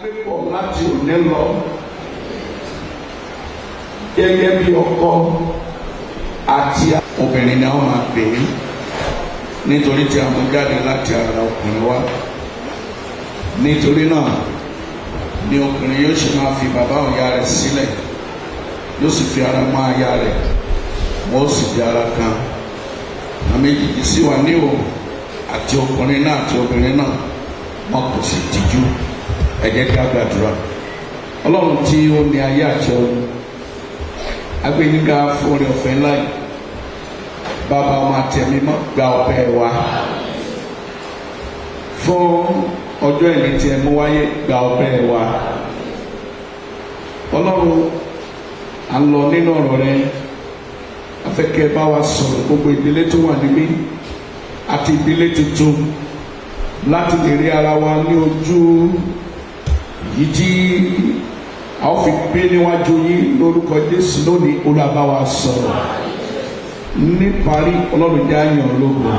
gbé pọ̀ láti òní lọ gẹ́gẹ́ bí ọkọ àti obìnrin náà máa pè é nítorí tí a mú jáde láti ara ọkùnrin wá. Nítorí náà ni ọkùnrin yóò ṣe máa fi bàbá ìyá rẹ̀ sílẹ̀, yóò sì fi ara mọ́ aya rẹ̀, wọ́n ó sì di ara kan. Àwọn méjèèjì sì wà ní ìhòòhò, àti ọkùnrin náà àti obìnrin náà wọn kò sì tìjú. Ẹ jẹ́ kí a gbàdúrà. Ọlọ́run tí ó ní ayé àti ọ̀run, agbẹ́niga fún oore ọ̀fẹ́ ńlá yìí, bàbá ọmọ àti ẹ̀mí mọ́ gba ọpẹ́ wa fún ọjọ́ ìní tí ẹ mú wáyé, gba ọpẹ́ wa. Ọlọ́run, à ń lọ nínú ọ̀rọ̀ rẹ, afẹ́kẹ́ bá wa sọ̀rọ̀ gbogbo ìdílé tó wà níbí àti ìdílé tuntun láti lè rí ara wa ní ojú yìí tí a ó fi gbé níwájú yín lórúkọ Jésù lónìí. Olúwa bá wa sọ̀rọ̀. Níparí, Ọlọ́run jẹ́ àyàn ológo,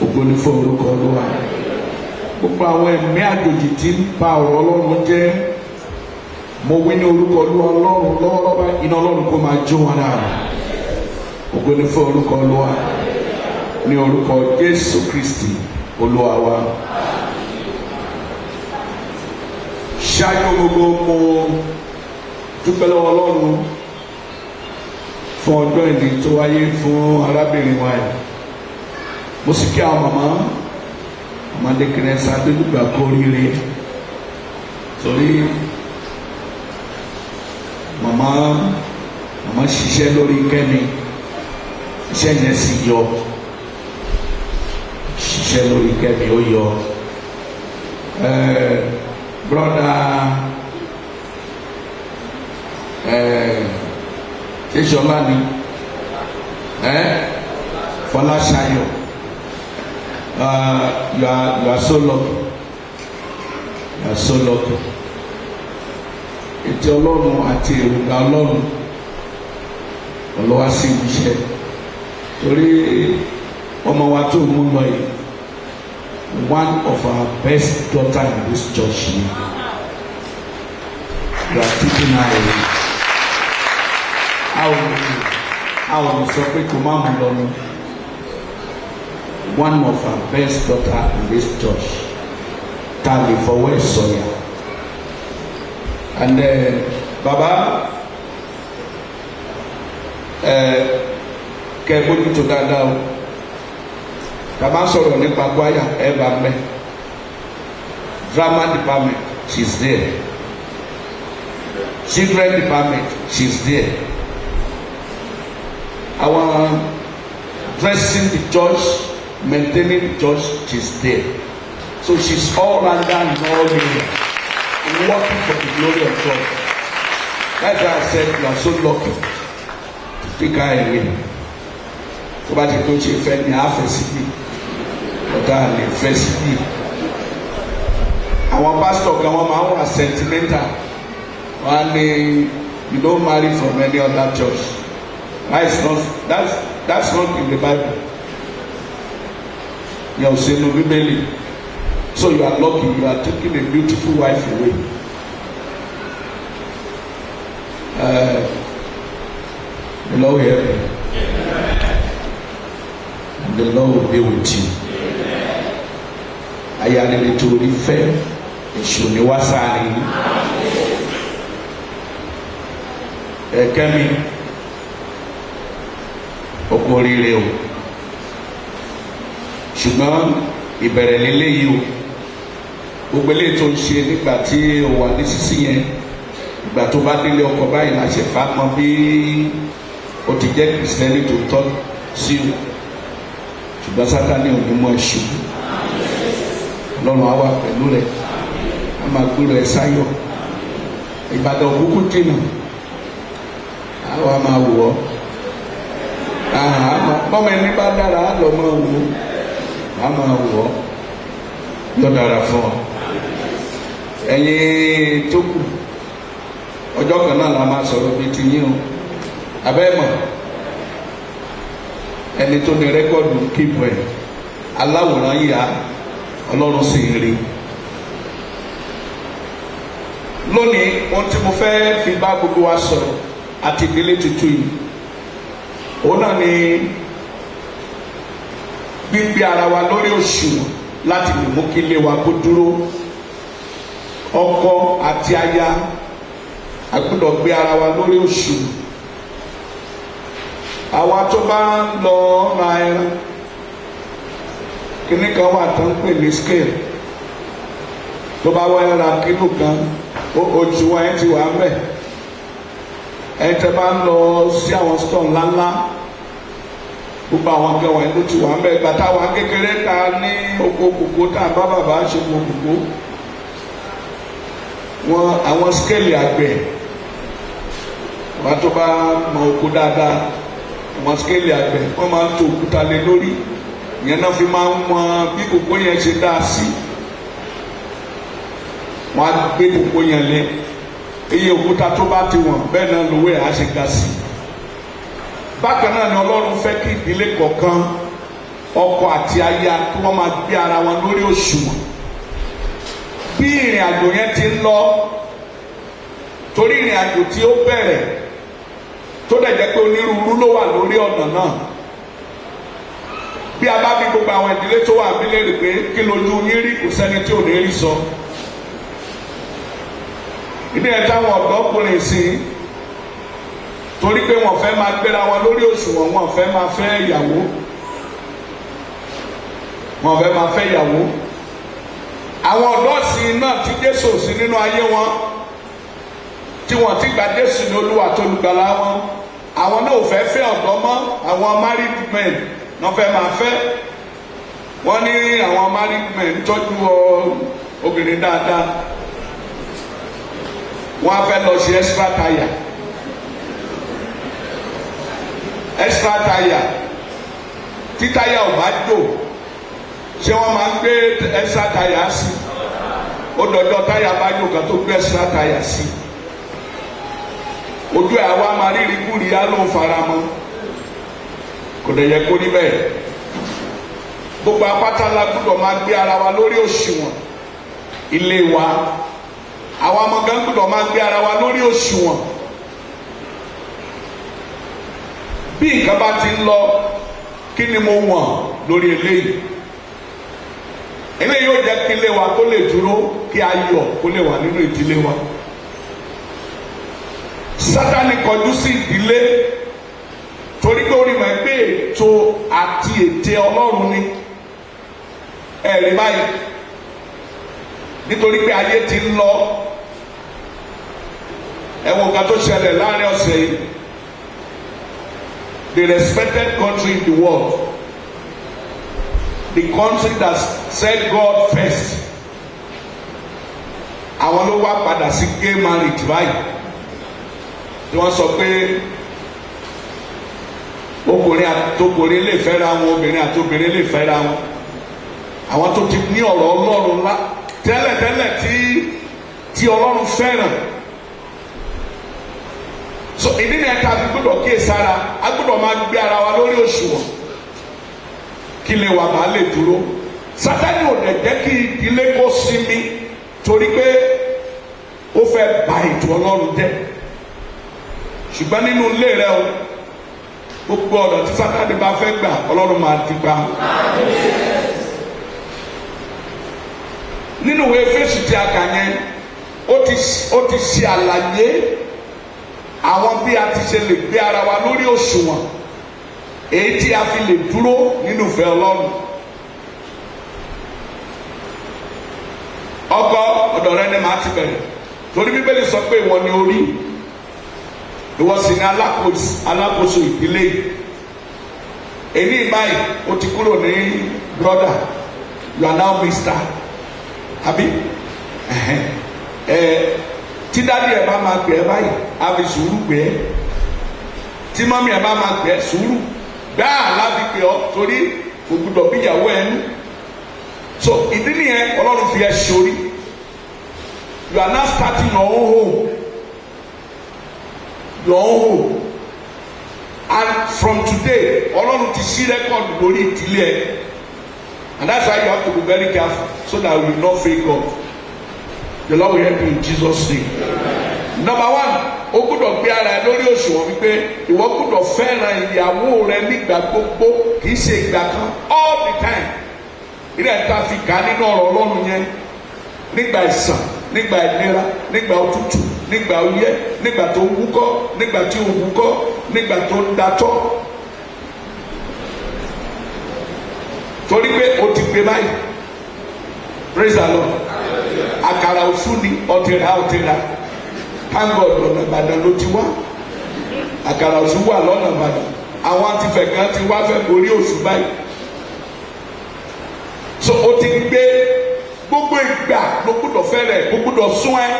ògo ni fún orúkọ Olúwa. Gbogbo àwọn ẹ̀mí àjòjì tí ń ba ọ̀rọ̀ Ọlọ́run jẹ́, mo wí ní orúkọ Olúwa Ọlọ́run lọ́wọ́lọ́wọ́, iná Ọlọ́run kó máa jó wọn náà. Ògo ni fún orúkọ Olúwa, ní orúkọ Jésù Kristi Olúwa wa. Ṣáájú gbogbo, mo dúpẹ́ lọ́wọ́ Ọlọ́run fún ọjọ́ ìní tó wáyé fún arábìnrin wa yìí. Mo sì kí àwọn màmá ọmọdékùnrin ẹ̀sán adédùgbà kó oríire, torí màmá ṣiṣẹ́ lórí Kẹ́mi, iṣẹ́ yẹn sì yọ, ṣiṣẹ́ lórí Kẹ́mi ó yọ. Brọ́dà ṣéṣọlá ni Fọláṣayọ̀, you are so lucky, you are so lucky. Ètò Ọlọ́run àti èròǹgbà Ọlọ́run ọlọ́wà sí iṣẹ́, torí ọmọ wa tó mú lọ yìí, one of our best daughter in this church ni. You are teaching her away. Àwọn sọ pé kò má mú lọ ní. One of our best daughter in this church, tàbí fọwọ́ ìsọ̀yà. And baba, kẹ́ bójútó dáadáa o. Bàbá sọ̀rọ̀ nípa kwaya ẹ bá mẹ́. Drama department, she's there. Children department, she's there. Our dressing the church, maintaining the church, she's there. So she's all rounder in all areas, working for the glory of God. That's why I said you are so lucky to pick her away. So bá ti tó ṣe fẹ́ ní àfẹ́síbí, ọ̀tá lè fẹ́ síbí. Àwọn pásítọ̀ kan wọ́n máa ń wà sentimental. Wọ́n á ní you don't marry from any other church. That's not in the Bible. Yóò ṣe nu Bíbélì. So you are lucky, you are taking a beautiful wife away. The Lord will help you. And the Lord will be with you. Ayani nítorí fẹ́, èṣù ni wá sáré. Kẹ́mi, ọkọ oríire o. Ṣùgbọ́n ìbẹ̀rẹ̀ lélẹ́yìí o. Gbogbo eléyìí tó ń ṣe nígbà tí o wà ní sísí yẹn, ìgbà tó bá délé ọkọ báyìí la ṣe fà mọ́ bí o ti jẹ́ kìrìsìtẹ́nì tó tọ́ sí o. Ṣùgbọ́n Sátánì ò ní mọ ẹ̀ṣù. Ọlọ́run á wà pẹ̀lú rẹ̀, á máa gbúrò ẹ̀ sáyọ̀. Ìbàdàn òkúkú dènà, á wà máa wọ̀ ọ́. Bọ́mọ ẹni bá dára á lọ máa wò ó, á máa wọ̀ ọ́. Yóò dára fún ọ. Ẹ̀yin tó kù, ọjọ́ kan náà la máa sọ̀rọ̀ bíi ti yín o. Abẹ́ mọ̀, ẹni tó ní rẹ́kọ̀dù kíìpù ẹ̀, aláwòrán yìí á, Ọlọ́run sì ń rí. lónìí ohun tí mo fẹ́ fi bá gbogbo wa sọ̀rọ̀ àti ìdílé tuntun yìí òun náà ni gbígbé ara wa lórí òṣùwọ̀n láti lè mú kí ilé wa kó dúró. Ọkọ àti aya a gbọ́dọ̀ gbé ara wa lórí òṣùwọ̀n. Àwa tó bá ń lọ ra ẹran kíní kan wà tó ń pè ní scale, tó bá wá ra kílò kan ojú wa ẹ ti wà mẹ́. Ẹ tẹ́ bá ń lọ sí àwọn store ńláńlá gbogbo àwọn nǹkan wọ̀nyí ló ti wà ń bẹ. Gbàtà wa kékeré ta ní oko kòkó tá a bá bàbá ṣe mọ kòkó, wọn àwọn skéèlì àgbẹ̀ wọn tó bá mọ oko dáadáa, àwọn skéèlì àgbẹ̀ wọn máa ń to òkúta lé lórí, ìyẹn náà fi máa ń mọ bí kòkó yẹn ṣe dá sí. Wọn á gbé kòkó yẹn lé iye òkúta tó bá ti wọ̀n bẹ́ẹ̀ náà lówó ẹ̀ á ṣe ga sí. Bákan náà ni Ọlọ́run fẹ́ kí ìdílé kọ̀ọ̀kan ọkọ àti aya kí wọ́n máa gbé ara wọn lórí òṣùwọ̀n. Bí ìrìn àjò yẹn ti ń lọ, torí ìrìn àjò tí ó bẹ̀rẹ̀ tó dẹ̀ jẹ́ pé onírúurú ló wà lórí ọ̀nà náà. Bí a bá bí gbogbo àwọn ìdílé tó wà nílé rè pé kí lójú yín rí, kò sẹ́ni tí ò ní rí sọ. Ìdí ẹ̀ táwọn ọ̀dọ́kùnrin sí torí pé wọ́n fẹ́ máa gbéra wọn lórí òṣùwọ̀n, wọ́n fẹ́ máa fẹ́ ìyàwó, wọ́n fẹ́ máa fẹ́ ìyàwó. Àwọn ọ̀dọ́ sí náà tí Jésù sí nínú ayé wọn, tí wọ́n ti gba Jésù ní Olúwa tó lùgbàlà wọn, àwọn náà ò fẹ́ fẹ́ ọ̀dọ́ mọ́. Àwọn married men náà fẹ́ máa fẹ́. Wọ́n ní àwọn married men tọ́jú obìnrin dáadáa, wọ́n á fẹ́ lọ sí extra tire. Extra tire tí táyà ò bá jò, ṣé wọ́n máa ń gbé extra tire sí? Ó dọ̀dọ̀ táyà bá jò kan tó gbé extra tire sí. Ojú ẹ̀ àwa máa rí ìrìkúrì á ló ń fara mọ́. Kò dẹ̀ yẹ kó rí bẹ́ẹ̀. Gbogbo apáta la gbọ́dọ̀ máa gbé ara wa lórí òṣùwọ̀n. Ilé wa, àwa ọmọ gan gbọ́dọ̀ máa gbé ara wa lórí òṣùwọ̀n. Bí nǹkan bá ti ń lọ, kí ni mo wọ̀n lórí eléyìí? Eléyìí yóò jẹ́ kí ilé wa kó lè dúró, kí ayọ̀ kó lè wà nínú ìdílé wa. Sátánì kọjú sí ìdílé torí pé ó rí mọ̀ pé ètò àti ète Ọlọ́run ni. Ẹ̀rí báyìí nítorí pé ayé ti ń lọ. Ẹ wo nǹkan tó ṣẹlẹ̀ láàrin ọ̀sẹ̀ yìí. The respected country in the world, the country that said God first, àwọn ló wá padà sí gay marriage báyìí. Tí wọ́n sọ pé ọkùnrin àtobìnrin lè fẹ́ra wọn, obìnrin àtobìnrin lè fẹ́ra wọn. Àwọn tó ti ní ọ̀rọ̀ Ọlọ́run ńlá tẹ́lẹ̀tẹ́lẹ̀ tí Ọlọ́run fẹ́ràn. So ìdí ni ẹ̀ka fi gbọ́dọ̀ kíyè sára, a gbọ́dọ̀ máa gbé ara wa lórí òṣùwọ̀n kí lè wà máa lè dúró. Sátánì ò dẹ̀ jẹ́ kí ìdílé kó sinmi torí pé ó fẹ́ bà ètò Ọlọ́run jẹ́. Ṣùgbọ́n nínú ilé rẹ o, gbogbo ọ̀nà tí Sátánì bá fẹ́ gbà, Ọlọ́run máa ti gbà. Nínú ìwé Éfésù tí a kà yẹn, ó ti ṣe àlàyé àwọn bí a ti ṣe lè gbé ara wa lórí òṣùwọ̀n, èyí tí a fi lè dúró nínú ìfẹ́ Ọlọ́run. Ọkọ ọ̀dọ̀ rẹ ni màá ti bẹ̀rẹ̀ torí Bíbélì sọ pé ìwọ ni orí, ìwọ sì ni alákòóso ìdílé yìí. Èyí báyìí o ti kúrò ní brother, you are now Mr. Àbí tí dádì ẹ̀ bá máa gbé ẹ báyìí, á fi sùúrù gbé ẹ. Tí mọ́mí ẹ̀ bá máa gbé ẹ, sùúrù gbáà láti gbé ọ torí kò gbọdọ̀ bí ìyàwó ẹ nú. So ìdí nìyẹn Ọlọ́run fi ẹ sórí. You are now starting your own home. Your own home. And from today, Ọlọ́run ti ṣí rẹ́kọ̀dù lórí ìdílé ẹ. And that's why you have to be very careful so that you will not fail God. The Lord will help you in Jesus' name. Number one, o gbọ́dọ̀ gbé ara ẹ lórí òṣùwọ̀n wípé ìwọ gbọ́dọ̀ fẹ́ràn ìyàwó rẹ nígbà gbogbo, kì í ṣe ìgbà kan, all the time. Ilé ẹ̀ka fi kà á nínú ọ̀rọ̀ Ọlọ́run yẹn, nígbà ìsàn, nígbà ìnira, nígbà òtútù, nígbà ọyẹ́, nígbà tó ń wúkọ́, nígbà tí ò ń wúkọ́, nígbà tó ń datọ́. Torí pé o ti gbé báyìí, praise the Lord. Àkàrà òṣù ni ọ̀tẹ̀ra. Thank God lọ́nà Ìbàdàn ló ti wá. Àkàrà òṣù wà lọ́nà Ìbàdàn. Àwọn àtìfẹ̀gàn ti wá fẹ́ borí òṣù báyìí. So o ti gbé gbogbo ìgbà ló gbọ́dọ̀ fẹ́rẹ̀, ó gbọ́dọ̀ sún ẹ́.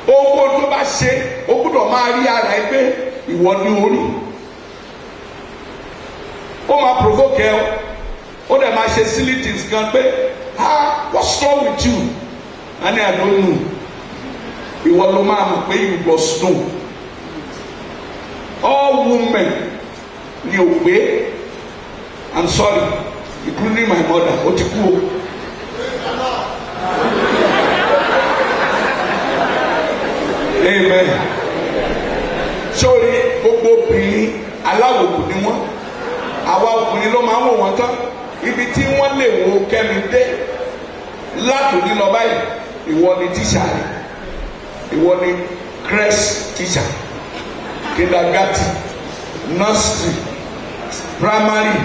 Owó tó bá ṣe, ó gbọ́dọ̀ máa rí ara ẹ pé ìwọ ni orí. Ó máa provoke ẹ, ó dẹ̀ máa ṣe silly things kan pé, what's wrong with you? And I don't know. Ìwọ ló máa mọ̀ pé you must know. All women ni ò pé, I'm sorry, including my mother, ó ti kú o. Amen. Sórí gbogbo obìnrin aláwòkù ni wọ́n. Àwa obìnrin ló máa ń wò wọ́n tán. Ibi tí wọ́n lè wo Kẹ́mi dé látòní lọ báyìí, ìwọ ni tíṣà rẹ̀, ìwọ ni crèche teacher, kindergarten, nursery, primary,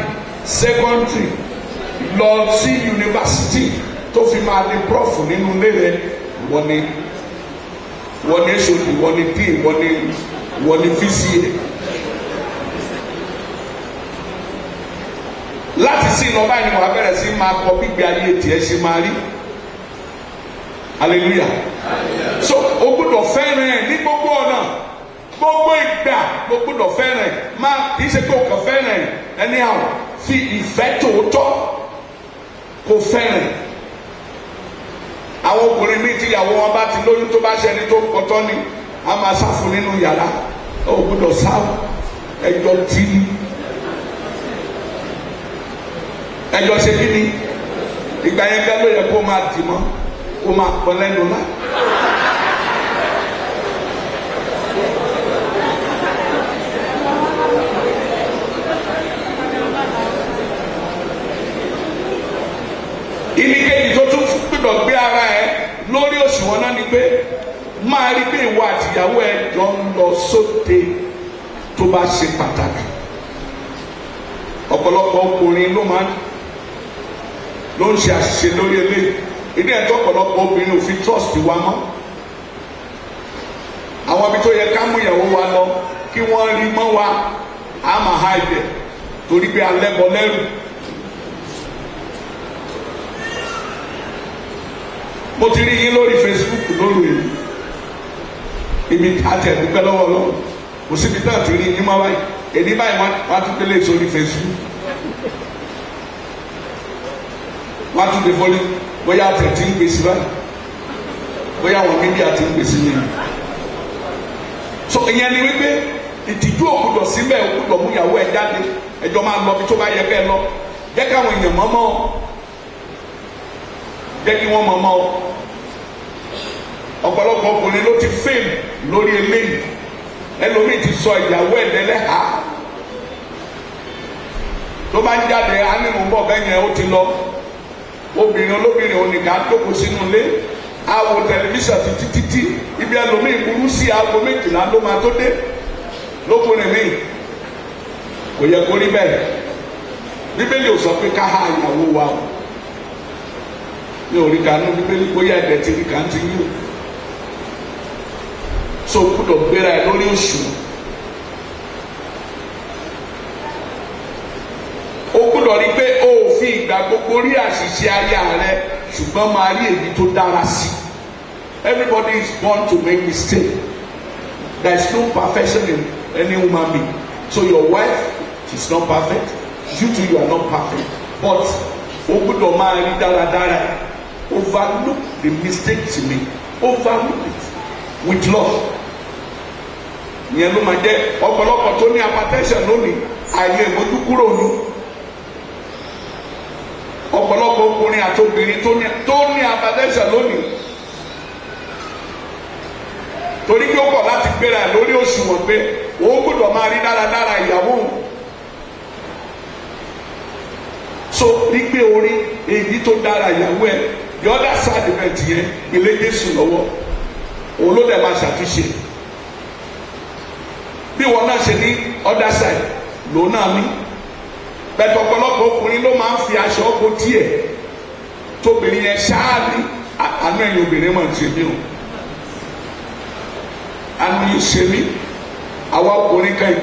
secondary, lọ sí university tó fi máa di prof nínú ilé rẹ̀, ìwọ ni èso, ìwọ ni d, ìwọ ni VCA. Láti sí iná báyìí ni wàá bẹ̀rẹ̀ sí máa kọ gbígbé ayé tiẹ̀ ṣe máa rí. Hallelujah. So o gbọ́dọ̀ fẹ́ràn ẹ̀ ní gbogbo ọ̀nà, gbogbo ìgbà o gbọ́dọ̀ fẹ́ràn ẹ̀. Má kì í ṣe pé o kàn fẹ́ràn ẹ̀ anyhow, fi ìfẹ́ tòótọ́ kò fẹ́ràn ẹ̀. Àwọn ọkùnrin míì tí ìyàwó wọn bá ti lóyún tó bá ṣe ẹni tó kọtọ́ ni a máa sáfù nínú yàrá. O gbọ́dọ̀ sáfù, ẹjọ́ tí ni. Ẹjọ́ ṣe kí ni? Ìgbà yẹn gẹ́gẹ́ ló yẹ kó máa dì mọ́, kó máa pọ̀ lẹ́nu náà. Ìníkejì tó tún gbọ́dọ̀ gbé ara ẹ lórí òṣùwọ̀n náà ni pé máa rí pé ìwọ àtìyàwó ẹ jọ ń lọ sóde tó bá ṣe pàtàkì. Ọ̀pọ̀lọpọ̀ ọkùnrin ló ń ṣe àṣìṣe lórí eléyìí. Ìdí ẹ̀tọ́ ọ̀pọ̀lọpọ̀ obìnrin ò fi trust wa mọ́. Àwọn ibi tó yẹ ká mú ìyàwó wa lọ kí wọ́n rí mọ́ wa, á máa ha ibẹ̀ torí pé alẹ́ bọ lẹ́rù. Mo ti rí yín lórí Facebook lóru èyí. Ibi àtẹ̀dúpẹ́ lọ́wọ́ lọ́wọ́. Kò síbi náà ti rí yín mọ́ báyìí. Èdè báyìí wọ́n á tún délé sórí Facebook. Wọ́n á tún dé fọ́lé. Bóyá àtẹ̀ tí ń gbèsè báyìí, bóyá àwọn mídíà tí ń gbèsè yẹn. So ìyẹn ni wípé ìtìjú òkúdọ̀ síbẹ̀ òkúdọ̀ mú ìyàwó ẹ̀ jáde, ẹjọ́ máa lọ bí tó bá yẹ kẹ́ ẹ lọ. Jẹ́ káwọn èèyàn mọ́mọ́ ọ, jẹ́ kí wọ́n mọ́mọ́ ọ. Ọ̀pọ̀lọpọ̀ ọkùnrin ló ti fèm lórí eléyìí. Ẹlòmíì ti sọ ìyàwó ẹ̀ dẹ́lẹ́hà. Tó bá ń jáde á ní mò ń bọ̀ bẹ́ẹ̀ yẹn ó ti lọ. Obìnrin olóbìnrin oníkà jókòó sínú ilé, àwò tẹlifíṣàn títí ibi ẹlòmíì burú sí aago 12 ló máa tó dé lókùnrin míì. Kò yẹ kó rí bẹ́ẹ̀. Bíbélì ò sọ pé ká há ìyàwó wa o. Ní orí kanú Bíbélì bóyá ẹ̀dẹ̀ ti rí kàn ti yí o. So gbọ́dọ̀ gbéra ẹ lórí òṣùwọ̀n. O gbọ́dọ̀ rí pé o ò fi ìgbà gbogbo rí àṣìṣe aya rẹ, ṣùgbọ́n máa rí èyí tó dára sí. Everybody is born to make mistake. There is no perfection in any human being. So your wife is not perfect. You too, you are not perfect. But o gbọ́dọ̀ máa rí dáradára. Overlook the mistakes you make. Overlook it with love. Ìyẹn ló máa jẹ́ ọ̀pọ̀lọpọ̀ tó ní hypertension lónìí, àyè ìmójúkúrò ni. ọ̀pọ̀lọpọ̀ ọkùnrin àti obìnrin tó ní hypertension lónìí torí pé ó kọ̀ láti gbéra ẹ̀ lórí òṣùwọ̀n pé òun gbọ́dọ̀ máa rí dáradára ìyàwó òun. So gbígbé orí èyí tó dára ìyàwó ẹ̀ the other side event yẹn ilé Jésù lọ́wọ́ òun ló dẹ̀ máa ṣàtúnṣe bí wọn náà ṣe ní other side lòun náà ní bẹ́ẹ̀ ọ̀pọ̀lọpọ̀ ọkùnrin ló máa ń fi aṣọ bó tiẹ̀ tóbìnrin yẹn ṣáà ní àánú ẹ̀yìn obìnrin máa ń ṣe mí o àánú yìí ṣe mí àwa ọkùnrin kan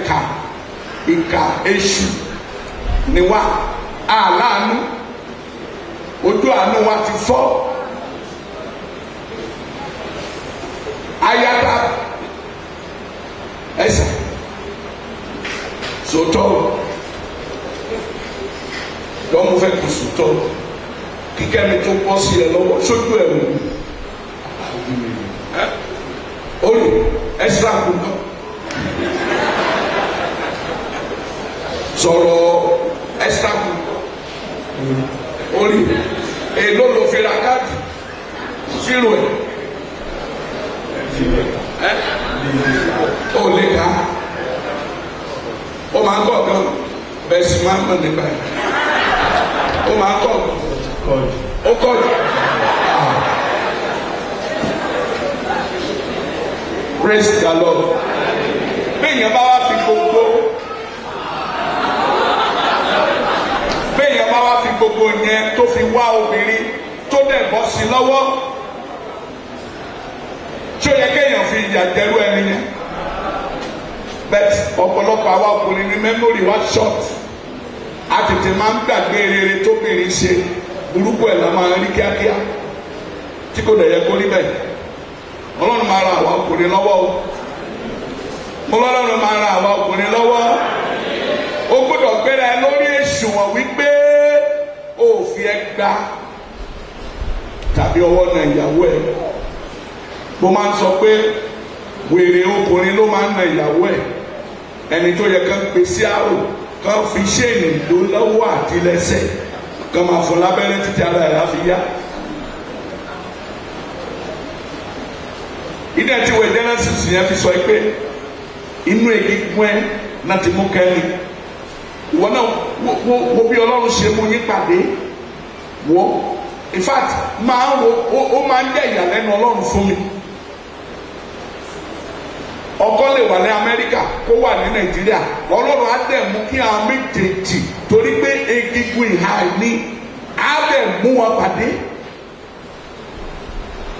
ìkà èṣù ni wá àláàánú ojú àánú wa ti fọ́ ayáta ẹsẹ̀ sòtọ́ lọ́mú fẹ́ kù sòtọ́ kíkẹ́ mi tó bọ́ sí ẹ lọ́wọ́ sójú ẹ̀ wò ó lè ẹsẹ̀ àkùnkàn sọ̀rọ̀ ẹsẹ̀ àkùnkàn orí èlò ló fi ra káàdì zero ẹ̀ ó lè ká ó máa ń kọ́ gan bẹ́ẹ̀ sì máa ń mọ̀ nípa ẹ̀ ó máa ń kọ́ ó kọ́ jù praise the Lord bẹ́ẹ̀ yẹn bá wá fi gbogbo. Gbogbo yẹn tó fi wá obìnrin tó dẹ̀ bọ́ sí lọ́wọ́ tí ó yẹ kéèyàn fi ìyà jẹrú ẹni yẹn bẹ́ẹ̀ ọ̀pọ̀lọpọ̀ àwa ọkùnrin ní mẹ́mórì wá short a tètè máa ń gbàgbé rere tóbìnrin ṣe burúkú ẹ̀ la máa ń rí kíákíá tí kò dẹ̀ yẹ kó rí bẹ́ẹ̀ Ọlọ́run máa ra àwa ọkùnrin lọ́wọ́ o mo lọ́lọ́run máa ra àwa ọkùnrin lọ́wọ́ o gbọ́dọ̀ gbéra ẹ lórí èṣùwọ̀n wípé òfin ẹgbà tàbí ọwọ́ náà ìyàwó ẹ̀ mo máa ń sọ pé wèrè ọkùnrin ló máa ń na ìyàwó ẹ̀ ẹni tó yẹ kán pè sí àrò kán fi ṣéènì ló lọ́wọ́ àti lẹ́sẹ̀ kán máa fún lábẹ́rẹ́ títí ara ẹ̀ á fi yá. ìdí ẹ̀ tí wọ́n Genesis yẹn fi sọ pé inú egungun ẹ̀ náà ti mú kẹ́lí ìwọ náà wo bí Ọlọ́run ṣe mú yín pàdé wọ in fact máa ń wo ó máa ń jẹ́ ìyàlẹ́nu Ọlọ́run fún mi ọkọ lè wà ní Amẹ́ríkà kó wà ní Nàìjíríà Ọlọ́run á dẹ̀ mú kí àwọn méjèèjì torí pé egungun ìhà ní á dẹ̀ mú wọn pàdé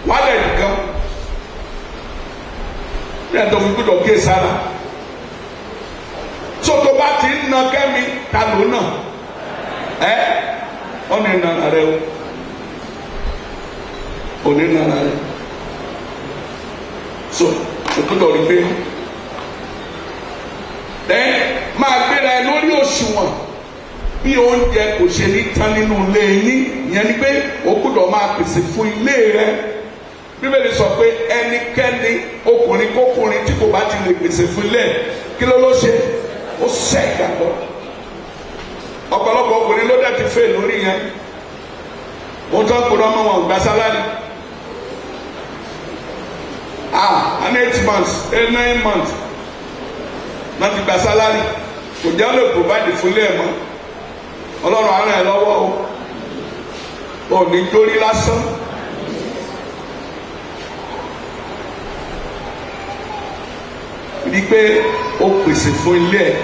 wọ́n á dẹ̀ nìkan ní ẹ̀dọ́ fi gbọ́dọ̀ gé sára soto bá ti ń na kẹ́mi ta ló nà ọ̀nà ìnana rẹ o òní ìnana rẹ so òkúta rí pé máa gbéra ẹ lórí òṣùwọ̀n bí oúnjẹ kò ṣe ní tán nínú ilé yín ìyẹn ni pé o gbọ́dọ̀ máa pèsè fún ilé rẹ Bíbélì sọ pé ẹnikẹ́ni ọkùnrin kókùnrin tí kò bá ti lè pèsè fún ilé kí ló ṣe ó sẹ́ ìgbàgbọ́ ọ̀pọ̀lọpọ̀ ọkùnrin ló dẹ̀ ti fẹ́ lórí yẹn wọ́n tán kúrò ọmọ wọn gba sálárì an 8 months 9 months náà ti gba sálárì kò jẹ́ lè provide fún ilé ẹ̀ mọ́ Ọlọ́run á ràn ẹ́ lọ́wọ́ o ò ní dórí lásán rí pé ó pèsè fún ilé ẹ̀.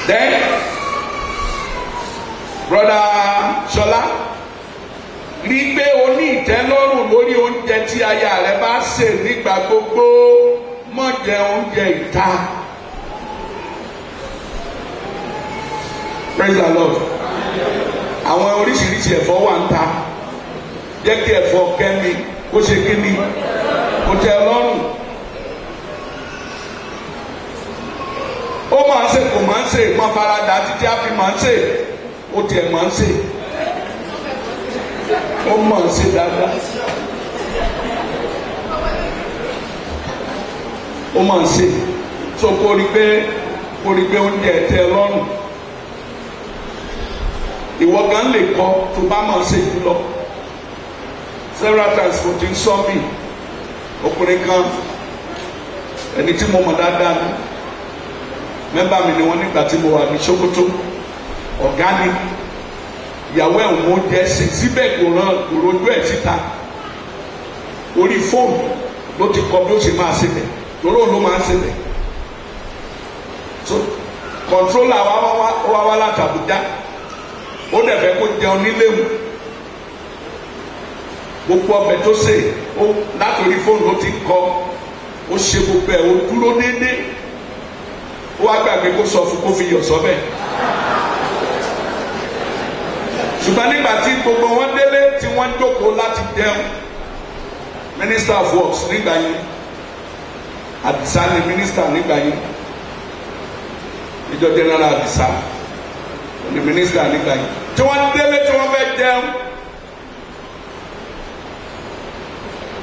Then brother Ṣọlá rí pé o ní ìtẹ́lọ́rùn lórí oúnjẹ tí aya rẹ bá sè nígbà gbogbo má jẹ oúnjẹ ìta. Praise the Lord. Àwọn oríṣiríṣi ẹ̀fọ́ wà ń ta jẹ́ kí ẹ̀fọ́ kẹ́mi kó ṣe kí ni kó tẹ́ ẹ lọ́rùn. Ó máa ń ṣe kò máa ń ṣe máa farada títí á fi máa ń ṣe ó tiẹ̀ máa ń ṣe ó máa ń ṣe dáadáa ó máa ń ṣe so kó rí pé oúnjẹ tẹ́ ẹ lọ́rùn ìwọ gan lè kọ tó bá máa ṣe jù lọ. Several times mo ti ń sọ mí ọkùnrin kan ẹni tí mo mọ̀ dáadáa ní mẹ́mbà mi ni wọ́n nígbà tí mo wà ní Sokoto, ọ̀gá ni ìyàwó ẹ̀ wọ́n jẹ́ sí síbẹ̀ kò rojú ẹ̀ síta, orí fóònù ló ti kọ bí ó ṣe máa ṣe bẹ̀ torí òun ló máa ń ṣe bẹ̀. So kọ̀ntrólà wa wá láti Àbújá, ó dẹ̀ fẹ́ kó jẹun nílé mu, gbogbo ọbẹ̀ tó ṣe látòrí fóònù ló ti kọ, ó ṣe gbogbo ẹ̀ ó dúró déédéé, ó wá gbàgbé kó sọ fún kó fi yọ̀ sọ́bẹ̀. Ṣùgbọ́n nígbà tí gbogbo wọn délé tí wọ́n jókòó láti jẹun, Minister of Works nígbà yẹn, Àdìsá ni minister nígbà yẹn, Ìjọ General Àdìsá ni minister nígbà yẹn, tí wọ́n délé tí wọ́n fẹ́ jẹun,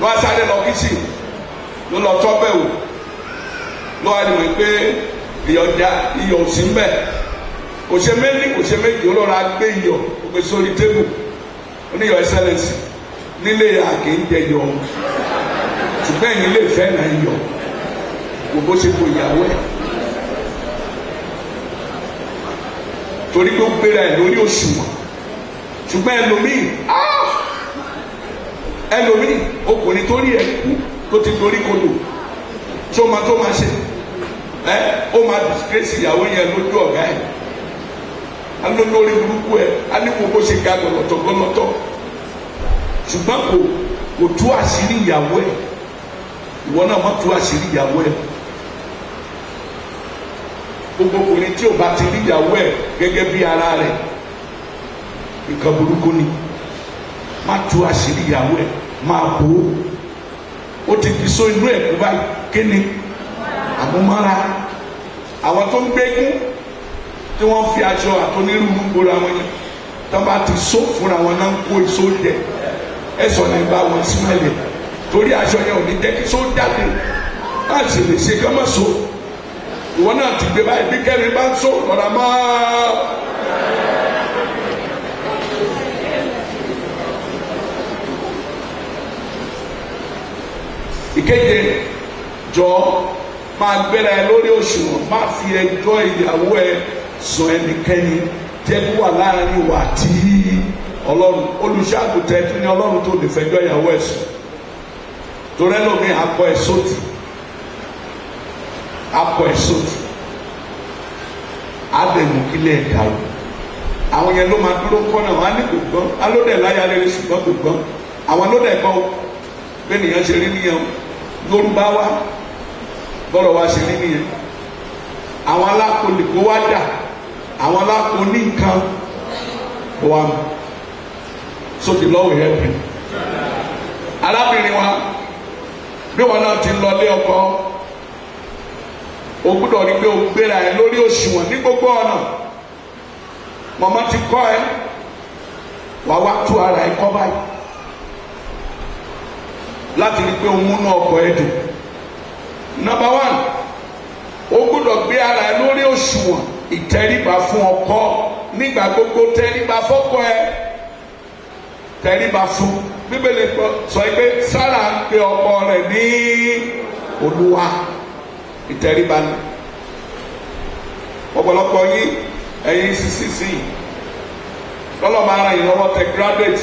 lọ́wọ́ sáré lọ kíchìn ló lọ tọ́pẹ̀ wò, lọ́wọ́ àdìmọ̀ pé iyọ̀ sí mbẹ̀, kò ṣe méjì ó lọ́ra gbé iyọ̀ ó gbé sórí tébù, ó ní Your Excellency nílé àgé ń jẹ iyọ̀ ṣùgbọ́n ẹ̀yin lè fẹ́ náà iyọ̀ gbogbo ṣe kò ìyàwó ẹ̀ torí pé ó gbéra ẹ̀ lórí òṣùwọ̀n. Ṣùgbọ́n ẹlòmíì ọkùnrin tó rí ẹ̀ kú tó ti dorí kodò tó máa ṣe ó máa disgrace ìyàwó yẹn lójú ọ̀gá ẹ̀, alólórí burúkú ẹ̀ á ní gbogbo ṣe ga gọlọtọ, ṣùgbọ́n kò tú àṣírí ìyàwó ẹ̀, ìwọ náà má tú àṣírí ìyàwó ẹ̀. Gbogbo ọkùnrin tí ò bá ti rí ìyàwó ẹ̀ gẹ́gẹ́ bí ara rẹ̀ nǹkan burúkú ni, má tú àṣírí ìyàwó ẹ̀, máa bò ó ti di so inú ẹ̀ kú báyìí kéne àmúmára. Àwọn tó ń gbégún tí wọ́n fi aṣọ àtọ́nírúurú gbóra wọn yẹn tó bá ti so fúnra wọn náà ń kó èso jẹ ẹ̀sọ́ ní bá wọn símẹ́lẹ̀ torí aṣọ yẹn ò ní jẹ́ kí so jáde láti lè ṣe kí wọ́n má so. Ìwọ náà ti gbé báyìí bí kẹ́rin bá ń so lọ́dà máa. Ìkéde jọ máa gbéra ẹ lórí òṣùwọ̀n, má fi ẹjọ́ ìyàwó ẹ sọ ẹnikẹ́ni, jẹ́ kó wà láàrin ìwà àti Ọlọ́run. Olùṣàgùtàn ẹ tún ní Ọlọ́run tó lè fẹjọ́ ìyàwó ẹ sùn torí ẹlòmí akọ ẹ sóòtù, àdèmù kílẹ̀ ẹ̀dá o. Àwọn yẹn ló máa dúró kọ́nà wọn á ní kò gbọ́n, alódẹ̀ láyà rere ṣùgbọ́n kò gbọ́n, àwọn alódẹ̀ gbọ́ bẹ́ẹ̀ nìyẹn ṣe rí nìyẹn Yorùbá wa bọ́rọ̀ wa ṣe rí nìyẹn. Àwọn alákòólìkó wá dà, àwọn alákòólì nǹkan wa mú, so the Lord will help him. Arábìnrin wa bí wọn náà ti lọ lé ọkọ, o gbọ́dọ̀ rí pé o gbéra ẹ lórí òṣùwọ̀n ní gbogbo ọ̀nà. Màmá ti kọ́ ẹ, wàá wá tú ara ẹ kọ́ báyìí láti rí pé o múnú ọkọ ẹ dùn. Number one, o gbọ́dọ̀ gbé ara ẹ lórí òṣùwọ̀n ìtẹríba fún ọkọ nígbà gbogbo, tẹríba fọ́kọ ẹ, tẹríba fún. Bíbélì sọ pé Sárà ń pe ọkọ rẹ̀ ní Olúwa, ìtẹríba ni. Ọ̀pọ̀lọpọ̀ yín ẹ̀yin CCC lọ́lọ́ máa ràn yín lọ́wọ́ tẹ graduate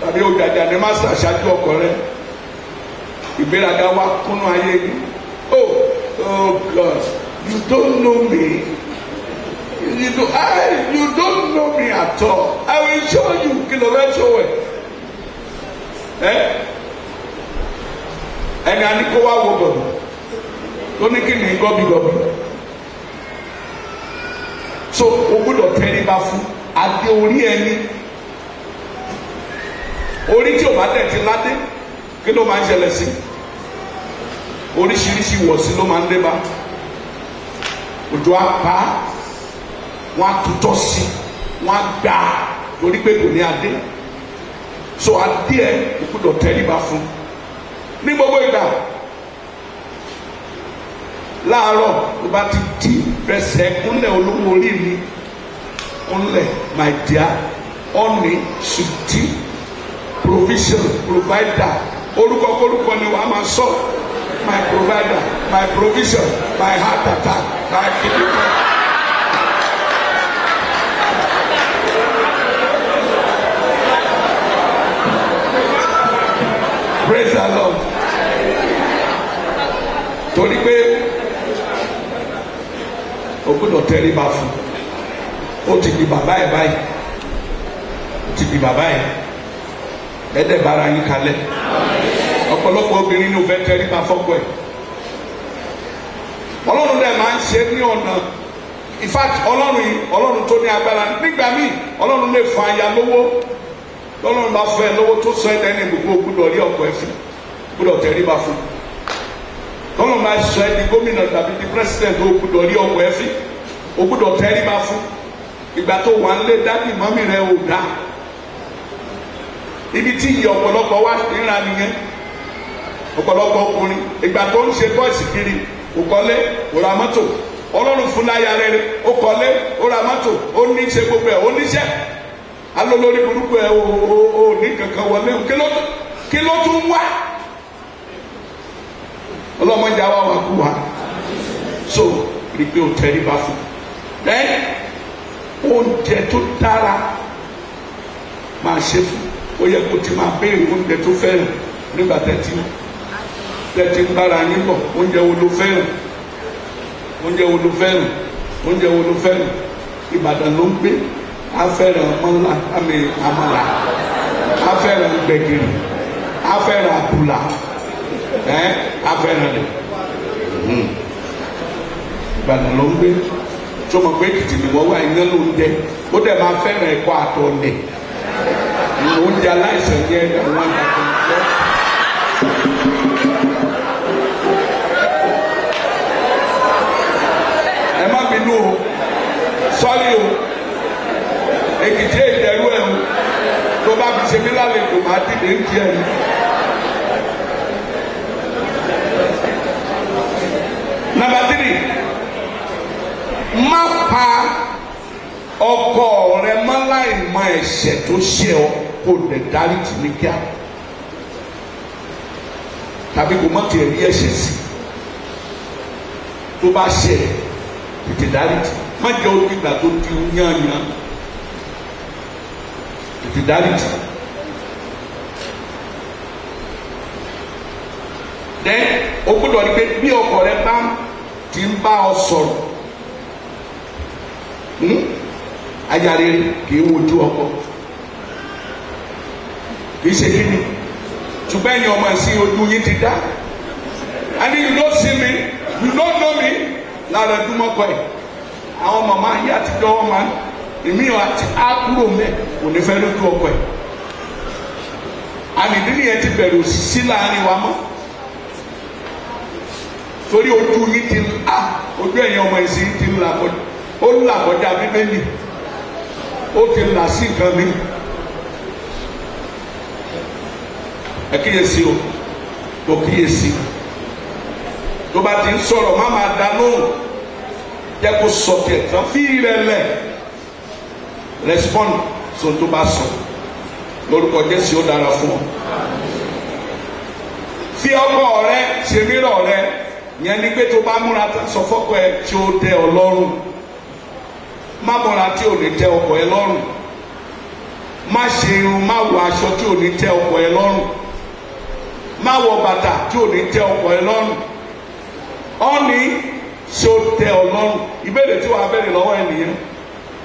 tàbí òjàjà ní master ṣáájú ọkọ rẹ̀, ìgbéraga wá kúnnú ayé yìí. Oh God, you don't know me, you don't know me at all. I will show you kí ló fẹ́ show ẹ̀. Ẹni a ní kó wá wo bọ̀dọ̀ tó ní kí ni gọ́bígọ́bí. So o gbọ́dọ̀ tẹríba fún adé orí ẹni. Orí tí o bá tẹ̀ ti ládé kí ló máa ń ṣẹlẹ̀ sí? Oríṣiríṣi ìwọ̀sí ló máa ń dé bá. Òjò apá, wọ́n á tutọ́ sí, wọ́n á gbà torí pé kò ní adé. So adé ẹ o gbọ́dọ̀ tẹríba fún ní gbogbo ìgbà. Láàárọ̀ tó bá ti di fẹsẹ̀ kúnlẹ̀ olówó orí mi, ńlẹ̀ my dear honey sweetie provision provider orúkọ ni wàá máa sọ my provider my provision my heart attack my kidney. Praise the Lord. Torí pé o gbọ́dọ̀ tẹríba fún o ti di bàbá ẹ̀ báyìí o ti di bàbá ẹ̀ ẹ̀dẹ̀ bára yín kalẹ̀ ọ̀pọ̀lọpọ̀ obìnrin ló fẹ́ tẹríba fọ́kọ ẹ̀ Ọlọ́run dẹ̀ máa ń ṣe ní ọ̀nà in fact Ọlọ́run tó ní agbára nígbà míì Ọlọ́run lè fún aya lówó lọ́lọ́run bá fẹ́ lówó tó sọ ẹ́ lẹ́nu gbogbo gbọ́dọ̀ rí ọkọ ẹ̀ fún gbọ́dọ̀ tẹríba fún lọ́lọ́run bá sọ ẹ́ di gómìnà tàbí di president ó gbọ́dọ̀ rí ọkọ ẹ̀ fún ó gbọ́dọ̀ tẹríba fún ìgbà tó wà ń lé dádì mọ́mì rẹ̀ ò dá ibi tí ìyẹ ọ̀pọ̀lọpọ̀ wá níra nìyẹn ọ̀pọ̀lọpọ̀ ọkùnrin ìgbà tó ń ṣe bọ́ọ̀sì kiri kò kọ́lé kò ra mọ́tò Ọlọ́run fún láyà rere ó kọ́lé ó ra mọ́tò ó ní ṣe gbogbo ẹ̀ ó níṣẹ́ alólórí burúkú ẹ̀ ó ní kankan wọlé kí ló tún wá ọlọ́mọdé àwa wà kú wa so rí pé o tẹríba fún then oúnjẹ tó dára máa ṣe fún ó yẹ kó ti máa béèrè oúnjẹ tó fẹ́ràn nígbà tẹ́tí ń bára yín bọ̀ oúnjẹ wo ló fẹ́ràn oúnjẹ wo ló fẹ́ràn oúnjẹ wo ló fẹ́ràn Ìbàdàn ló ń gbé a fẹ́ràn mọ́lá àmì àmàlà a fẹ́ràn gbẹ̀gìrì a fẹ́ràn àbùlà a fẹ́ràn rẹ̀ Ìbàdàn ló ń gbé tó mọ̀ pé Èkìtì ni wọ́n wá iná ló ń jẹ ó dẹ̀ máa fẹ́ràn ẹ̀kọ́ àtọ̀ọ̀lẹ̀ oúnjẹ aláìsàn yẹ àwọn àgbàdo jẹ. ẹ má bínú o sọ́ọ́lì o Èkìtì ìdẹ̀rú ẹ̀ o tó bá fi ṣe mí lálejò máa dìde ń jẹ ẹ̀. Number 3, má pa ọkọ rẹ mọ́ láì mọ ẹ̀ṣẹ̀ tó ṣe ọ kó lè dáríjì ní kíá tàbí kò mọ̀ tiẹ̀ rí ẹ̀ṣẹ̀ sí tó bá ṣe tètè dáríjì má jẹ́ ojú ìgbà tó di yányán tètè dáríjì. Then o gbọ́dọ̀ rí pé bí ọkọ rẹ bá ti ń bá ọ sọ̀rọ̀ ayare kì í wojú ọkọ kì í ṣe kíni ṣùgbọ́n ẹ̀yin ọmọ ẹ̀sìn ojú yín ti dá and you don't see me you don't know me lára ẹdúmọ́kọ ẹ̀ àwọn màmá ayé àtijọ́ wọn máa èmi àti àkúrò mẹ́ kò ní fẹ́ lójú ọkọ ẹ̀ and ìdí nìyẹn ti bẹ̀rẹ̀ òṣìṣẹ́ láàrin wa mọ́ torí ojú yín ti ojú ẹ̀yin ọmọ ẹ̀sìn ti ń là kọjá ó ń là kọjá Bíbélì ó ti là sí nǹkan mi ẹ kíyèsí o kò kíyèsí tó bá ti ń sọ̀rọ̀ má máa dá lóhùn jẹ́ kó sọ tiẹ̀ tán fi rẹ̀ lẹ̀ respond sọ tó bá sọ lórúkọ Jésù ó dára fún ọ fi ọkọ rẹ ṣe mírọ̀ rẹ yẹn ni pé tó bá múra sọ fọ́kọ ẹ tí ó tẹ́ ọ lọ́rùn má múra tí ò ní tẹ́ ọkọ ẹ lọ́rùn má ṣe irun má wọ aṣọ tí ò ní tẹ́ ọkọ ẹ lọ́rùn má wọ bàtà tí ò ní tẹ́ ọkọ ẹ lọ́rùn ọ̀nì ṣé ó tẹ́ ọ lọ́rùn ìbéèrè tí wàá bẹ̀rẹ̀ lọ́wọ́ ẹ nìyẹn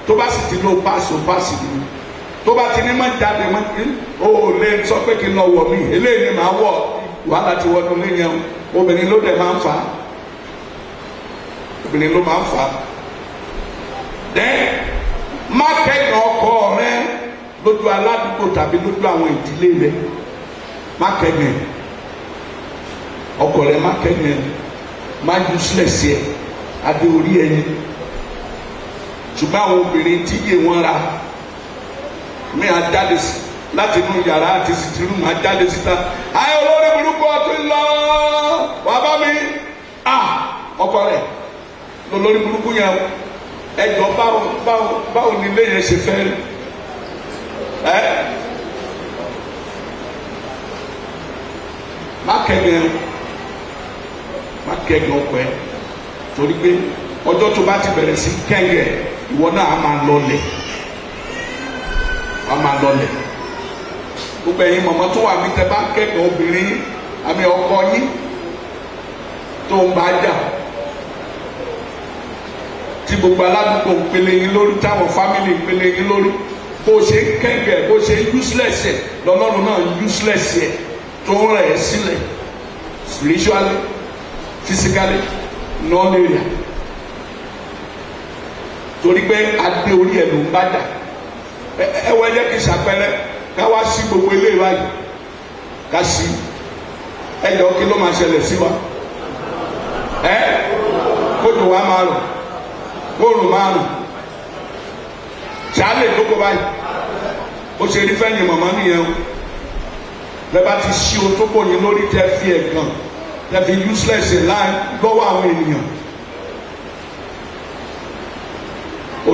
tó bá sì ti lọ páàsì ó páàsì nìyẹn tó bá ti ní má jáde má ó lè sọ pé kí n lọ wọ̀ mí eléyìí ni màá wọ̀ wàhálà ti wọnú léyìn obìnrin ló dẹ̀ máa ń fà á obìnrin ló máa ń fà á dẹ́ má kẹ́kọ̀ọ́ ọkọ rẹ lójú aládùúgbò tàbí lójú àwọn ìdílé rẹ má kẹ́kọ̀ọ́ ọkọ rẹ má kẹ́kọ̀ọ́ má ju sílẹ̀ sí ẹ adé orí ẹni ṣùgbọ́n àwọn obìnrin tí yé wọn ra mi à jáde sí láti inú yàrá àti sìtìrú máa jáde síta ayé olórí burúkú ọtún lọ wàá bá mi ọkọ rẹ lólórí burúkú yẹn ẹjọ́ báwo ni ilé yẹn ṣe fẹ́ rí má kẹ́gàn ọkọ ẹ torí pé ọjọ́ tó bá ti bẹ̀rẹ̀ sí kẹ́gẹ̀ ìwọ náà á máa lọlẹ̀ gbogbo ẹ̀yin mọ̀mọ́ tó wà mí tẹ́ bá kẹ́gàn obìnrin àmì ọkọ yín tó ń bá jà tí gbogbo aládùúgbò ń pele yín lórí táwọn fámìlì ń pele yín lórí bó ṣe ń kẹ́gẹ̀ bó ṣe ń useless ẹ̀ lọ́lọ́run náà useless ẹ̀ tó ń rẹ̀ ẹ́ sílẹ̀ spiritually physically non-area torí pé adé orí ẹ̀ ló ń bá jà ẹ wọ ẹjẹ kì í ṣàpẹrẹ ká wá sí gbogbo ilé ìwádìí ká sí ẹjọ kí ló máa ṣẹlẹ̀ sí wa kójú wa máa rùn kóòrùn máa rùn ṣáálè lóko báyìí ó ṣe rí fẹ́yìn mọ̀mọ́ nìyẹn o lẹ́bà ti ṣí o tó bòyìn lórí tẹ́ fi ẹ̀gàn tẹ́ fi useless láì lọ́wọ́ àwọn ènìyàn o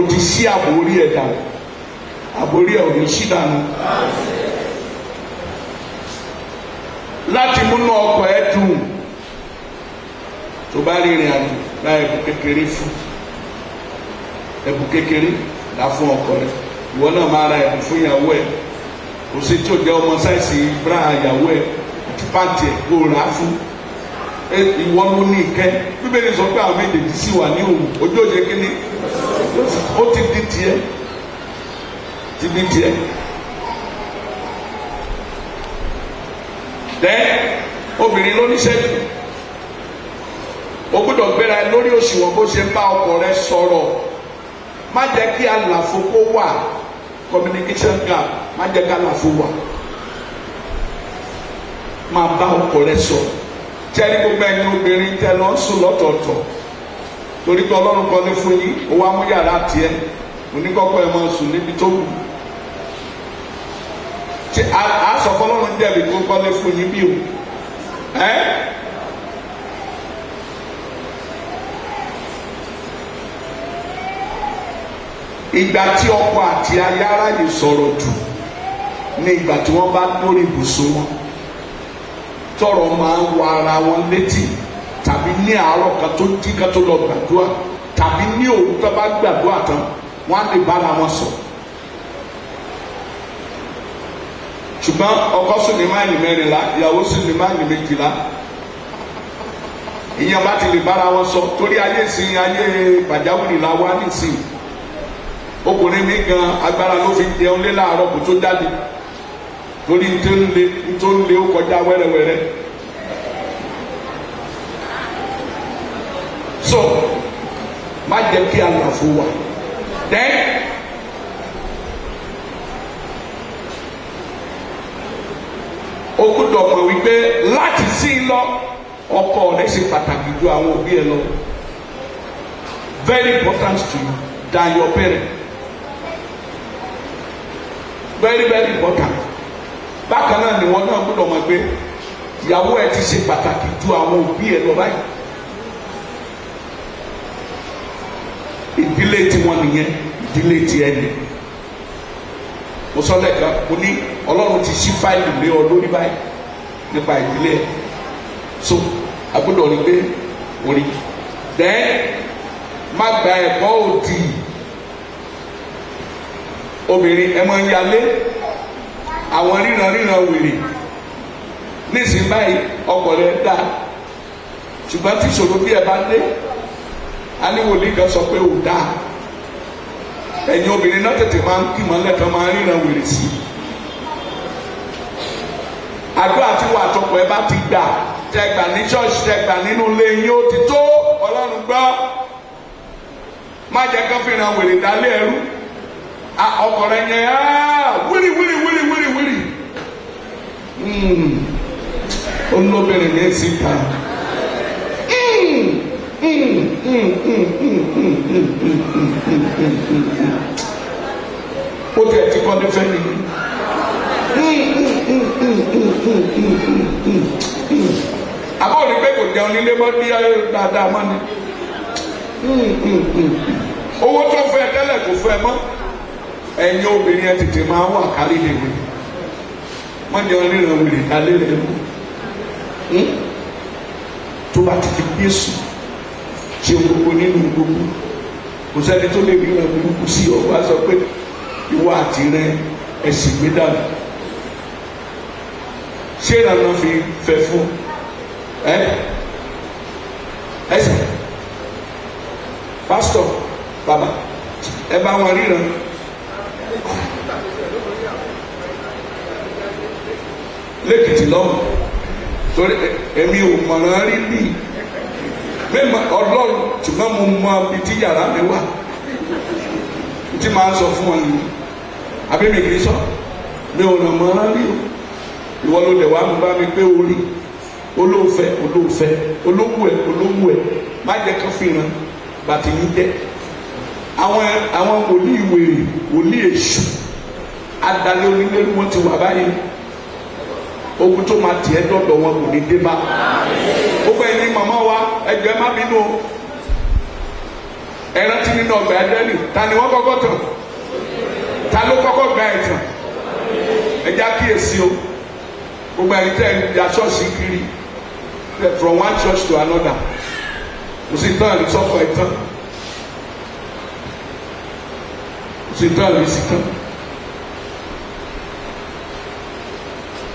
ti ṣí àbórí ẹ̀ dànù àbórí ẹ̀ ò ní ṣí dànù láti múnú ọkọ̀ ẹ̀ dùn tó bá rí ìrìn àjò láì ẹ̀bùn kékeré fún ẹ̀bùn kékeré là fún ọkọ rẹ̀ ìwọ náà máa ra ẹ̀bùn fún ìyàwó ẹ̀ kò sí tí o jẹ́ ọmọ sáìsì bra ìyàwó ẹ̀ àti pàǹtì ẹ̀ kó o rà á fún ìwọ ló ní ìkẹ́ bíbélì sọ pé àwọn méjèèjì sì wà ní òun ojú òye kínní ó ti di tiẹ̀ obìnrin ló níṣẹ́ jù o gbọ́dọ̀ gbéra ẹ lórí òṣùwọ̀n bó ṣe bá ọkọ rẹ sọ̀rọ̀ má jẹ́ kí àlàfo kó wà communication gap má jẹ́ ká àlàfo wà máa bá ọkọ rẹ sọ̀rọ̀ tẹ́lẹ̀ gbogbo ẹ̀yin obìnrin tẹ́ lọ sùn lọ́tọ̀ọ̀tọ̀ torí pé ọlọ́run kan ní fún yín owó amúyàrá tiẹ̀ oníkọ́kọ́ ẹ̀ máa sùn níbi tó wù tí a sọ fọlọ́run jẹ̀bi tó kọ́ ní fún yín bí o ìgbà tí ọkọ àti aya ráyè sọ̀rọ̀ jù ní ìgbà tí wọ́n bá lórí ibùsùn wọn tọrọ máa ń wọ ara wọn létí tàbí ní àárọ̀ kan tó jí kan tó lọ gbàdúrà tàbí ní òru tó bá gbàdúrà tán wọ́n á lè bára wọn sọ. ṣùgbọ́n ọkọ sùn ní máìlì 14 ìyàwó sùn ní máìlì 12 ìyẹn bá ti lè bára wọn sọ torí ayé sin ayé pàjáwìrì la wá nísìnyí obìnrin mi gan agbára ló fi jẹun lé láàárọ̀ kó tó jáde torí tó ń lé ó kọjá wẹ́rẹ́wẹ́rẹ́ so má jẹ́ kí àlàfo wà then o gbọ́dọ̀ mọ̀ wípé láti sí i lọ ọkọ rẹ ṣe pàtàkì ju àwọn òbí ẹ lọ very important to you than your parent very very important bákan náà ni wọn náà gbọ́dọ̀ mọ̀ pé ìyàwó ẹ ti ṣe pàtàkì ju àwọn òbí ẹ lọ báyìí ìdílé tiwọn nìyẹn ìdílé tiẹ̀ ni mo sọ lẹ́ẹ̀kan mo ní Ọlọ́run ti ṣí fáìlì lé ọ lórí báyìí nípa ìdílé ẹ so agbọ́dọ̀ rí pé orí then má gba ẹ̀kọ́ òdì obìnrin ẹ máa ń yalé àwọn ríran wèrè nísìnyí báyìí ọkọ rẹ dá ṣùgbọ́n tí ìṣòro bí ẹ bá dé aníwòlí kan sọ pé ò dá ẹ̀yin obìnrin náà tètè máa ń kí mọ́lẹ̀ kan máa ń ríran wèrè sí i àdúrà tí wà àtọkọ ẹ bá ti gbà tẹgbà ní church tẹgbà nínú ilé yín ó ti tó Ọlọ́run gbọ́ má jẹ́ kán fi ran wèrè dálé ẹrú ọkọ rẹ yẹn wíri olóbìnrin ní èsì kan ó tẹ̀ tí kọ́ ní fẹ́ nìyí àbọ̀ ní pé kò jẹun nílé mọ́ ní dáadáa mọ́ ni owó tó fẹ́ tẹ́lẹ̀ kò fẹ́ mọ́. Ẹ̀yin obìnrin ẹ tètè máa wà kárí lèwe wọ́n jẹ́ oníran wèrè kálé rẹ̀ mú tó bá ti fi Jésù ṣe gbogbo nínú gbogbo kò sẹ́ni tó lè ríran burúkú sí ọba sọ pé ìwọ àti rẹ ẹ̀sìn gbé dànù ṣé ìlànà fi fẹ́ fún ẹsẹ̀ pásítọ̀ bàbá ẹ bá wọn ríran. Lẹ́kìtì lọ́wọ́ torí èmi ò mọ̀ràn rí bí mẹ́mọ̀ Ọlọ́run ṣùgbọ́n mo mọ ibi tí yàrá mi wà tí màá sọ fún wọn yìí àbí mi kì í sọ mi ò ràn mọ̀ràn rí o ìwọ ló lè wá mú bá mi pé orí olóòfẹ́ olówó ẹ̀ má jẹ́ kán fi ràn bàtì yín jẹ́ àwọn wòlíì wèrè wòlíì èṣù adalẹ́ onílé wọn ti wà báyìí. Ogun tó máa tiẹ̀ dọ̀dọ̀ wọn kò ní dé bá. Gbogbo ẹni màmá wa ẹgbẹ́ má bínú o. Ẹ rántí nínú ọgbà Ẹdẹ́nì ta ni wọ́n kọ́kọ́ tàn? Ta ló kọ́kọ́ gba ẹ̀tàn? Ẹja kíyèsí o. Gbogbo ẹni tẹ́ ẹ ya ṣọ́ọ̀ṣì kiri from one church to another. Kò sí tán àlè sọ́kọ̀ ẹ̀ tán. Kò sí tán àlè sí tán.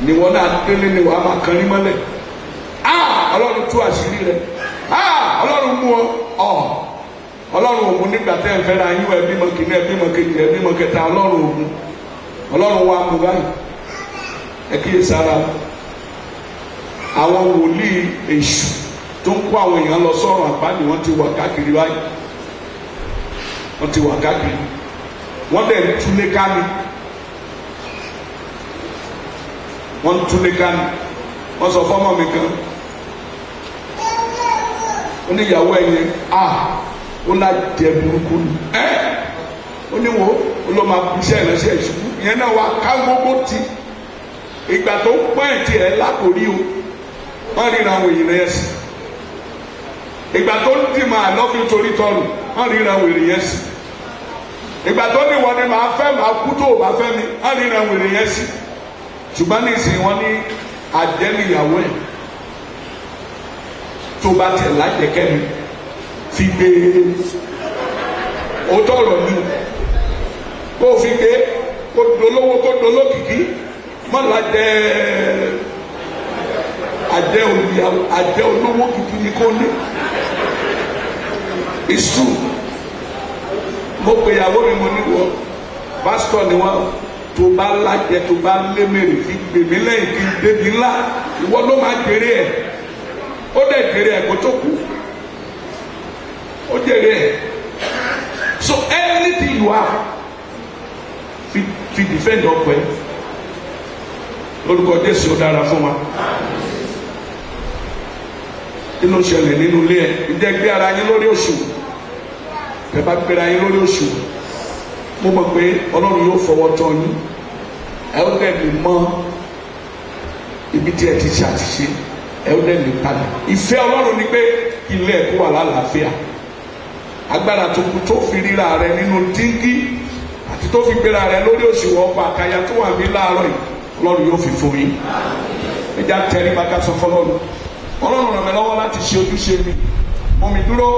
Ni wọn náà délé ni wàá máa kan ní mọ́lẹ̀ Ọlọ́run tú àṣírí rẹ̀ Ọlọ́run mú ọ Ọlọ́run ògùn nígbà tẹ́ ẹ fẹ́ra yín ẹbí mọ kìíní ẹbí mọ kejì ẹbí mọ kẹta Ọlọ́run ògùn Ọlọ́run wa mú báyìí ẹ kíyè sára àwọn wòlíì èṣù tó ń kó àwọn èèyàn lọ sọ́run àpáàdé wọ́n ti wà káàkiri báyìí wọ́n ti wà káàkiri wọ́n dẹ̀ túlé ká ní. Wọ́n tún lé ká ní wọ́n sọ fọ́mọ mi kan ó ní ìyàwó ẹ̀yẹ ó lá jẹ burúkú ni ó ní wo ó ló máa bí iṣẹ́ ìránṣẹ́ ìṣubú ìyẹn náà wà ká gbogbo ti ìgbà tó pọ́n ẹ̀ tiẹ̀ lákòrí o wọ́n ríra àwọn èèyàn yẹn sí ìgbà tó ń dì máa lọ́fíì torí tọrù wọ́n ríra àwọn èèyàn yẹn sí ìgbà tó ní wọn ni màá fẹ́ màá kú tó o bá fẹ́ mi wọ́n ríra àwọn èèyàn yẹn sí ṣùgbọ́n ní ìsìn wọn ní àjẹmíyàwó ẹ̀ tó bá tẹ̀ lájẹkẹ́ mi fi gbé o tọrọ ní kó fi gbé kó dolówó kó dolókìkí mọ́ lájẹ àjẹ olówó kìkì ni kò ní ìṣù mo pe ìyàwó mi mo ní wọ pásítọ̀ ni wọn. Tó bá lájẹ tó bá lémèrè fi gbèmí lẹ́yìn kí n débi ńlá ìwọ ló máa jèrè ẹ̀ ó dẹ̀ jèrè ẹ̀ kó tó kú ó jèrè ẹ̀ so anything you have fi defend ọkọ ẹ lórúkọ Jésù ó dára fún wa inú ṣẹlẹ̀ nínú ilé ẹ̀ ìjẹ́ gbé ara yín lórí òṣùwọ̀n tẹ́ bá gbéra yín lórí òṣùwọ̀n mo mọ̀ pé Ọlọ́run yóò fọwọ́ tọ́ yín ẹ ó dẹ̀ lè mọ ibi tí ẹ ti ṣe àṣìṣe ẹ ó dẹ̀ lè padà ìfẹ́ Ọlọ́run ni pé ilé ẹ̀kọ́ wà lálàáfíà agbára tó kù tó fi ríra rẹ nínú díngí àti tó fi gbéra rẹ lórí òṣùwọ̀n ọkọ̀ àkàyà tó wà ní láàárọ̀ yìí Ọlọ́run yóò fi fún yín ẹja tẹrí bá ká sọ fọ́lọ́run Ọlọ́run ràn mí lọ́wọ́ láti ṣe ojúṣe mi mú mi dúró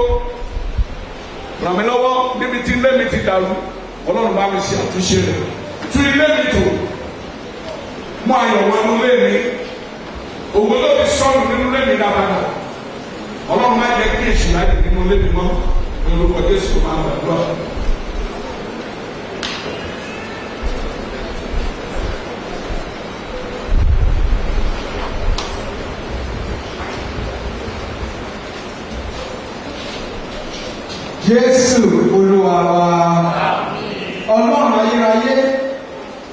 ràn mí lọ́wọ́ níbi tí ilé mi ti dàrú Ọlọ́run bá mi ṣe àtúnṣe rẹ̀ tún ilé mi tò mú ayọ̀ wá nínú ilé mi ògbó ló ti sọ̀rọ̀ nínú ilé mi dábàá Ọlọ́run má jẹ́ kí èṣù láti nínú ilé mi mọ́ olùkọ́ Jésù máa gbàdúrà. Jésù Olúwa wa Ọlọ́run ayérayé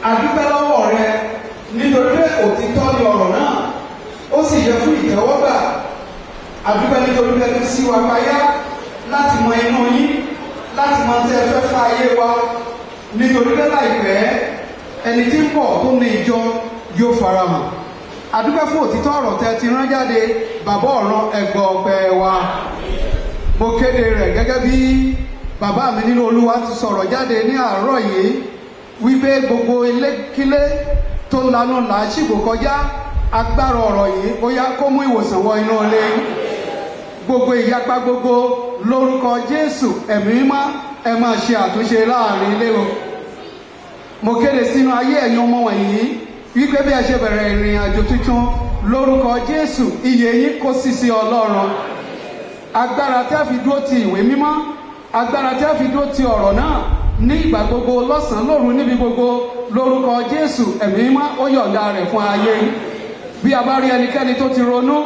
adúpẹ́ lọ́wọ́ rẹ nítorí pé òtítọ́ ni ọ̀rọ̀ náà ó sì yẹ fún ìtẹ́wọ́gbà adúpẹ́ nítorí pé ẹni sí wa payá láti mọ inú yín láti mọ tí ẹ fẹ́ fún ayé wa nítorí pé láìpẹ́ ẹni tí ń bọ̀ tó ní ìjọ yóò farahàn adúpẹ́ fún òtítọ́ ọ̀rọ̀ tẹ́ ti rán jáde bàbá ọ̀ràn ẹgbọ́ ọpẹ́ wa mo kéde rẹ̀ gẹ́gẹ́ bí bàbá mi nínú Olúwa ti sọ̀rọ̀ jáde ní àárọ̀ yìí wípé gbogbo ilékílé tó lanú làásìgbò kọjá agbára ọ̀rọ̀ yìí ó yá kó mú ìwòsàn wọ inú ilé. Gbogbo ìyapa gbogbo lórúkọ Jésù ẹ̀mí mímọ́ ẹ máa ṣe àtúnṣe láàrin ilé o. Mo kéde sínú ayé ẹ̀yin ọmọ wọ̀nyí wípé bí ẹ ṣe bẹ̀rẹ̀ ìrìn àjò tuntun lórúkọ Jésù iyè yín kó sí sí Ọlọ́run. Agbára tí a fi dúró ti ìwé mímọ́, agbára tí a fi dúró ti ọ̀rọ̀ náà ní ìgbà gbogbo lọ́sàn-án lóru níbi gbogbo lórúkọ Jésù ẹ̀mí mímọ́ ó yọ̀ǹda rẹ̀ fún ayé yín. Bí a bá rí ẹnikẹ́ni tó ti ronú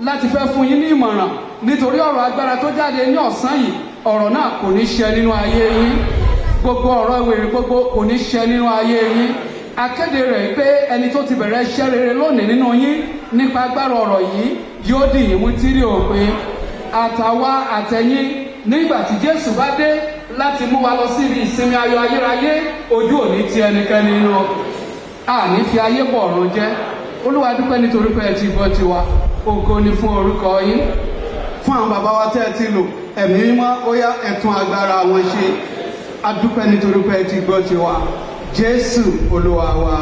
láti fẹ́ fún yín ní ìmọ̀ràn nítorí ọ̀rọ̀ agbára tó jáde ní ọ̀sán yìí, ọ̀rọ̀ náà kò ní ṣẹ nínú ayé yín. Gbogbo ọ̀rọ̀ wèrè gbogbo kò ní ṣẹ nínú ayé yín. Akéde rẹ̀ pé ẹni tó ti bẹ̀rẹ̀ iṣẹ́ rere lónìí nínú yín nípa agbára ọ̀rọ̀ yìí yóò dì yín mú tírì òpin. Àtàwa àtẹ̀yìn nígbà tí Jésù bá dé láti mú wa lọ síbi ìsinmi ayọ̀ ayérayé, ojú ò ní ti ẹnikẹ́ni nínú. Àní fi ayé bọ̀ ọ̀run jẹ́. Olúwa dúpẹ́ nítorí pé ẹ ti gbọ́ tiwa. Ògo ni fún orúkọ yín. Fún àwọn bàbá wa tẹ́ ẹ ti lò, ẹ̀mí mímọ́ ó yá ẹ tún agbára wọn ṣe. A dúpẹ́ nítorí pé ẹ ti gbọ́ tiwa. Jésù Olúwa wa.